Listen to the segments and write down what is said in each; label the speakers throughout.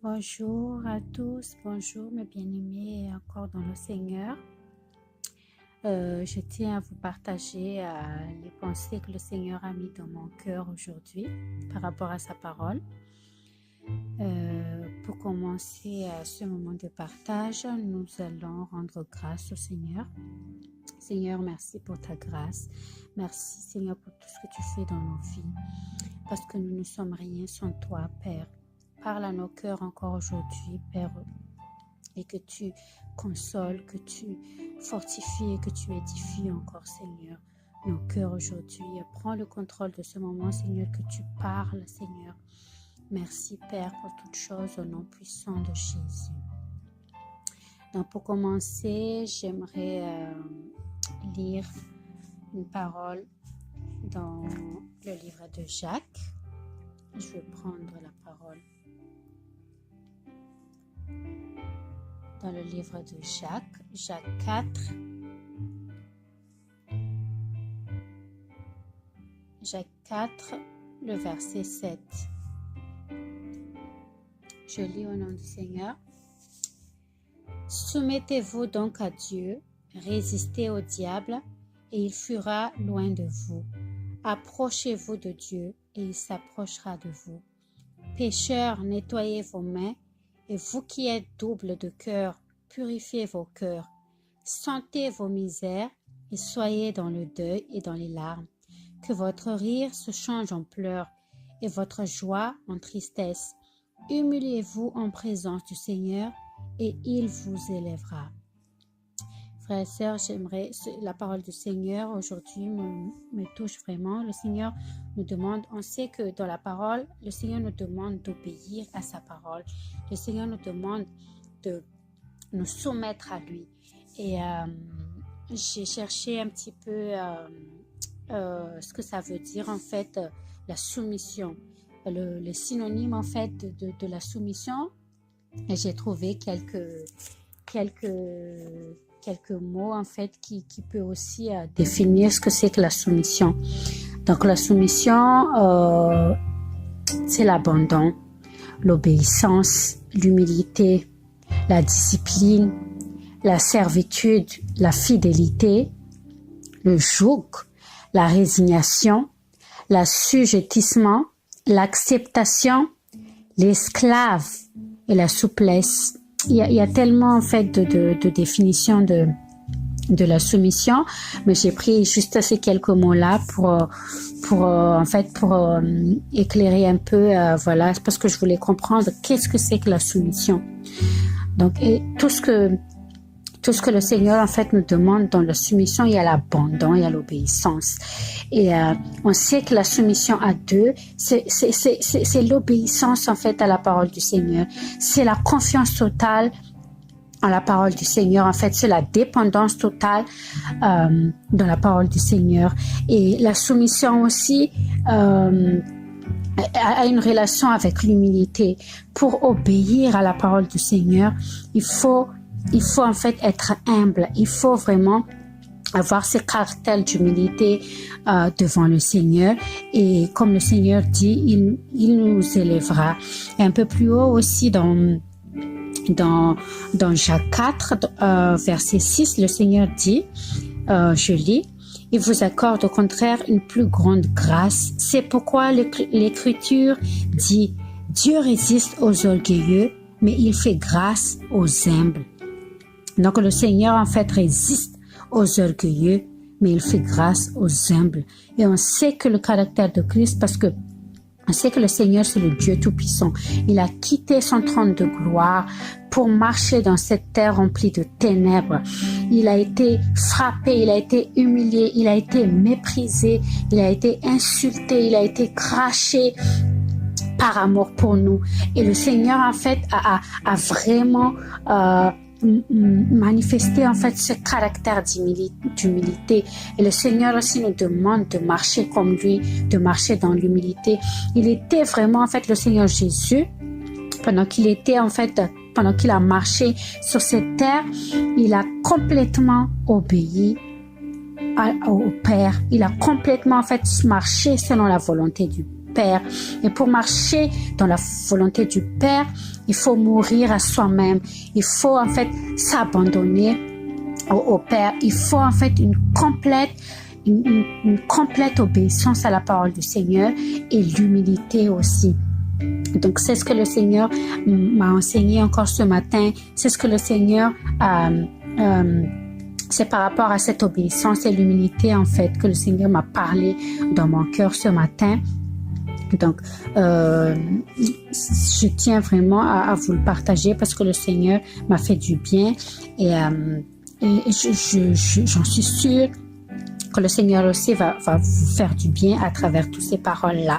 Speaker 1: Bonjour à tous, bonjour mes bien-aimés encore dans le Seigneur. Je tiens à vous partager les pensées que le Seigneur a mis dans mon cœur aujourd'hui par rapport à sa parole. Pour commencer ce moment de partage, nous allons rendre grâce au Seigneur. Seigneur, merci pour ta grâce. Merci Seigneur pour tout ce que tu fais dans nos vies. Parce que nous ne sommes rien sans toi, Père. Parle à nos cœurs encore aujourd'hui, Père, et que tu consoles, que tu fortifies et que tu édifies encore, Seigneur, nos cœurs aujourd'hui. Prends le contrôle de ce moment, Seigneur, que tu parles, Seigneur. Merci, Père, pour toutes choses au nom puissant de Jésus. Donc, pour commencer, j'aimerais lire une parole dans le livre de Jacques. Je vais prendre la parole dans le livre de Jacques, Jacques 4, Jacques 4, le verset 7. Je lis au nom du Seigneur. Soumettez-vous donc à Dieu, résistez au diable, et il fuira loin de vous. Approchez-vous de Dieu, et il s'approchera de vous. Pécheurs, nettoyez vos mains, et vous qui êtes doubles de cœur, purifiez vos cœurs. Sentez vos misères, et soyez dans le deuil et dans les larmes. Que votre rire se change en pleurs, et votre joie en tristesse. Humiliez-vous en présence du Seigneur, et il vous élèvera. Frères et sœurs, j'aimerais, la parole du Seigneur aujourd'hui me touche vraiment. Le Seigneur nous demande, on sait que dans la parole, le Seigneur nous demande d'obéir à sa parole. Le Seigneur nous demande de nous soumettre à lui. Et j'ai cherché un petit peu ce que ça veut dire en fait, la soumission. Le synonyme en fait de la soumission. Et j'ai trouvé quelques mots en fait qui peut aussi définir ce que c'est que la soumission. Donc la soumission, c'est l'abandon, l'obéissance, l'humilité, la discipline, la servitude, la fidélité, le joug, la résignation, l'assujettissement, l'acceptation, l'esclave et la souplesse. Il y a tellement en fait de définitions de la soumission, mais j'ai pris juste ces quelques mots-là pour éclairer un peu, voilà, parce que je voulais comprendre qu'est-ce que c'est que la soumission. Donc, et tout ce que le Seigneur en fait nous demande dans la soumission, il y a l'abandon, il y a l'obéissance. Et on sait que la soumission à deux, c'est l'obéissance en fait à la parole du Seigneur. C'est la confiance totale en la parole du Seigneur. En fait, c'est la dépendance totale dans la parole du Seigneur. Et la soumission aussi a une relation avec l'humilité. Pour obéir à la parole du Seigneur, il faut en fait être humble. Il faut vraiment avoir ce caractère d'humilité devant le Seigneur. Et comme le Seigneur dit, il nous élèvera. Et un peu plus haut aussi dans Jacques 4, verset 6, le Seigneur dit, je lis, « Il vous accorde au contraire une plus grande grâce. C'est pourquoi l'Écriture dit, Dieu résiste aux orgueilleux, mais il fait grâce aux humbles. » Donc le Seigneur en fait résiste aux orgueilleux, mais il fait grâce aux humbles. Et on sait que le caractère de Christ, parce que on sait que le Seigneur c'est le Dieu Tout-Puissant. Il a quitté son trône de gloire pour marcher dans cette terre remplie de ténèbres. Il a été frappé, il a été humilié, il a été méprisé, il a été insulté, il a été craché par amour pour nous. Et le Seigneur en fait a vraiment manifester en fait ce caractère d'humilité. Et le Seigneur aussi nous demande de marcher comme lui, de marcher dans l'humilité. Il était vraiment en fait le Seigneur Jésus, pendant qu'il a marché sur cette terre, il a complètement obéi au Père. Il a complètement en fait marché selon la volonté Père. Et pour marcher dans la volonté du Père, il faut mourir à soi-même. Il faut en fait s'abandonner au Père. Il faut en fait une complète obéissance à la parole du Seigneur et l'humilité aussi. Donc, c'est ce que le Seigneur m'a enseigné encore ce matin. C'est ce que le Seigneur c'est par rapport à cette obéissance et l'humilité, en fait, que le Seigneur m'a parlé dans mon cœur ce matin. Donc, je tiens vraiment à vous le partager parce que le Seigneur m'a fait du bien et j'en suis sûre que le Seigneur aussi va vous faire du bien à travers toutes ces paroles-là.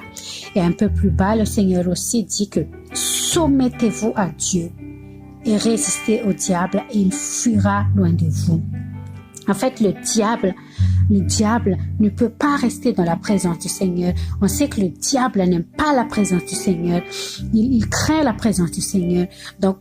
Speaker 1: Et un peu plus bas, le Seigneur aussi dit que soumettez-vous à Dieu et résistez au diable et il fuira loin de vous. En fait, le diable ne peut pas rester dans la présence du Seigneur. On sait que le diable n'aime pas la présence du Seigneur. Il craint la présence du Seigneur. Donc,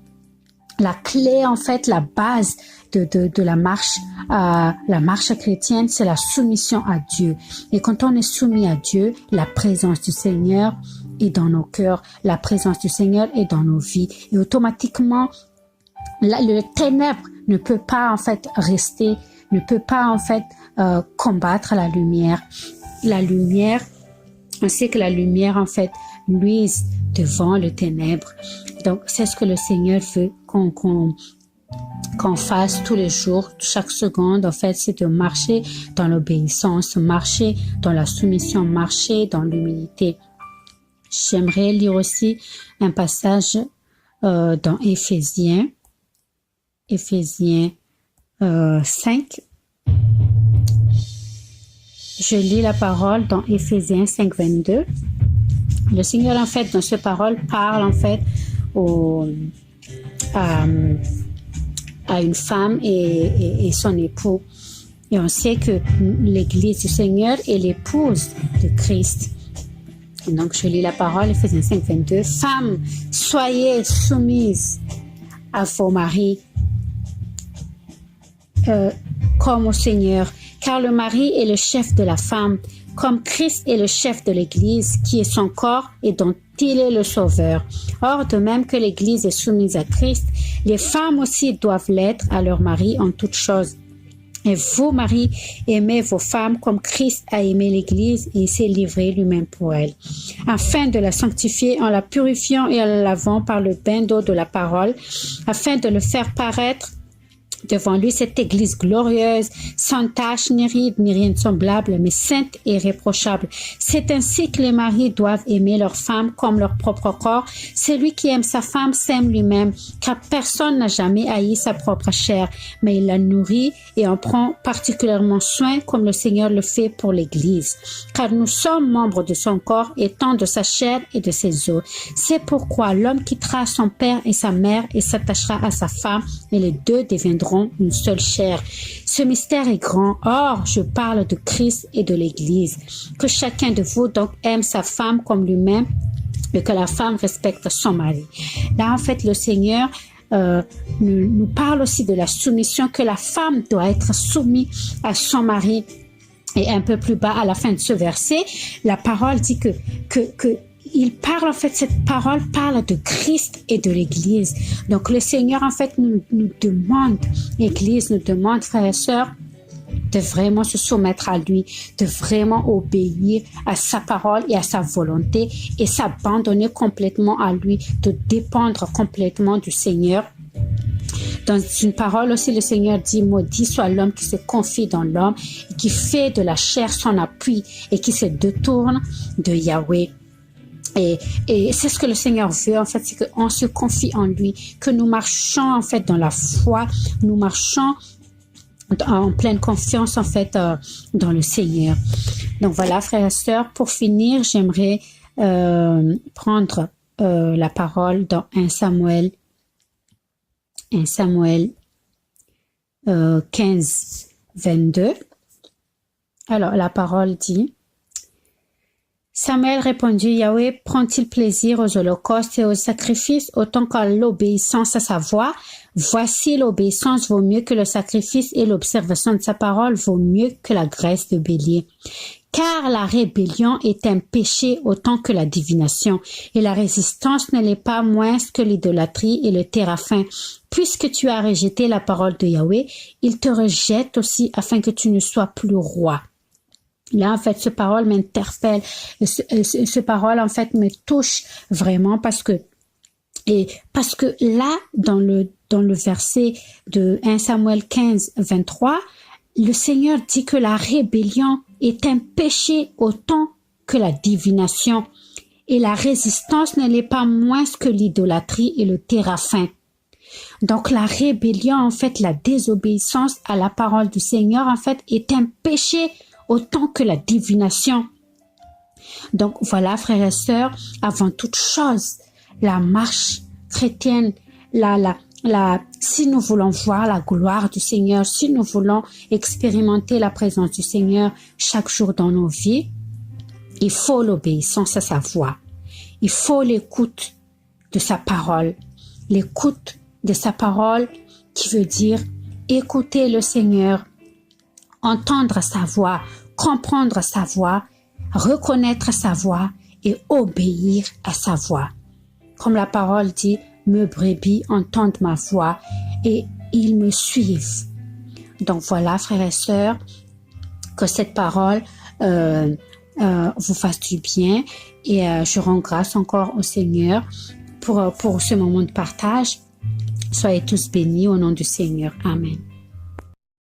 Speaker 1: la clé, en fait, la base de la marche chrétienne, c'est la soumission à Dieu. Et quand on est soumis à Dieu, la présence du Seigneur est dans nos cœurs. La présence du Seigneur est dans nos vies. Et automatiquement, le ténèbre ne peut pas, en fait, rester, ne peut pas, en fait, combattre la lumière. La lumière, on sait que la lumière, en fait, luise devant le ténèbre. Donc, c'est ce que le Seigneur veut qu'on fasse tous les jours, chaque seconde, en fait, c'est de marcher dans l'obéissance, marcher dans la soumission, marcher dans l'humilité. J'aimerais lire aussi un passage dans Éphésiens 5. Je lis la parole dans Éphésiens 5, 22. Le Seigneur, en fait, dans cette parole, parle, en fait, à une femme et son époux. Et on sait que l'Église du Seigneur est l'épouse de Christ. Et donc, je lis la parole, Éphésiens 5, 22. Femmes, soyez soumises à vos maris comme au Seigneur, car le mari est le chef de la femme, comme Christ est le chef de l'Église, qui est son corps et dont il est le sauveur. Or, de même que l'Église est soumise à Christ, les femmes aussi doivent l'être à leur mari en toutes choses. Et vous, maris, aimez vos femmes comme Christ a aimé l'Église et s'est livré lui-même pour elle, afin de la sanctifier en la purifiant et en la lavant par le bain d'eau de la parole, afin de le faire paraître devant lui cette Église glorieuse, sans tache, ni ride, ni rien de semblable, mais sainte et irréprochable. C'est ainsi que les maris doivent aimer leur femme comme leur propre corps. Celui qui aime sa femme s'aime lui-même, car personne n'a jamais haï sa propre chair, mais il la nourrit et en prend particulièrement soin, comme le Seigneur le fait pour l'Église. Car nous sommes membres de son corps, étant de sa chair et de ses os. C'est pourquoi l'homme quittera son père et sa mère et s'attachera à sa femme, et les deux deviendront une seule chair. Ce mystère est grand. Or, je parle de Christ et de l'Église. Que chacun de vous donc aime sa femme comme lui-même et que la femme respecte son mari. Là, en fait, le Seigneur nous parle aussi de la soumission, que la femme doit être soumise à son mari. Et un peu plus bas, à la fin de ce verset, la parole dit que il parle, en fait, cette parole parle de Christ et de l'Église. Donc, le Seigneur, en fait, nous demande, l'Église nous demande, frères et sœurs, de vraiment se soumettre à lui, de vraiment obéir à sa parole et à sa volonté et s'abandonner complètement à lui, de dépendre complètement du Seigneur. Dans une parole aussi, le Seigneur dit, maudit soit l'homme qui se confie dans l'homme et qui fait de la chair son appui et qui se détourne de Yahweh. Et c'est ce que le Seigneur veut, en fait, c'est qu'on se confie en lui, que nous marchons, en fait, dans la foi, nous marchons en pleine confiance, en fait, dans le Seigneur. Donc voilà, frères et sœurs, pour finir, j'aimerais prendre la parole dans 1 Samuel 15, 22. Alors, la parole dit: Samuel répondit, Yahweh prend-il plaisir aux holocaustes et aux sacrifices autant qu'à l'obéissance à sa voix? Voici, l'obéissance vaut mieux que le sacrifice et l'observation de sa parole vaut mieux que la graisse de bélier. Car la rébellion est un péché autant que la divination, et la résistance ne l'est pas moins que l'idolâtrie et le téraphin. Puisque tu as rejeté la parole de Yahweh, il te rejette aussi afin que tu ne sois plus roi. Là, en fait, ce parole m'interpelle, ce parole, en fait, me touche vraiment parce que là, dans le verset de 1 Samuel 15, 23, le Seigneur dit que la rébellion est un péché autant que la divination, et la résistance ne l'est pas moins que l'idolâtrie et le téraphin. Donc la rébellion, en fait, la désobéissance à la parole du Seigneur, en fait, est un péché autant que la divination. Donc voilà, frères et sœurs, avant toute chose, la marche chrétienne, si nous voulons voir la gloire du Seigneur, si nous voulons expérimenter la présence du Seigneur chaque jour dans nos vies, il faut l'obéissance à sa voix. Il faut l'écoute de sa parole. L'écoute de sa parole qui veut dire écouter le Seigneur, entendre sa voix, comprendre sa voix, reconnaître sa voix et obéir à sa voix. Comme la parole dit, mes brebis entendent ma voix et ils me suivent. Donc voilà, frères et sœurs, que cette parole vous fasse du bien et je rends grâce encore au Seigneur pour ce moment de partage. Soyez tous bénis au nom du Seigneur. Amen.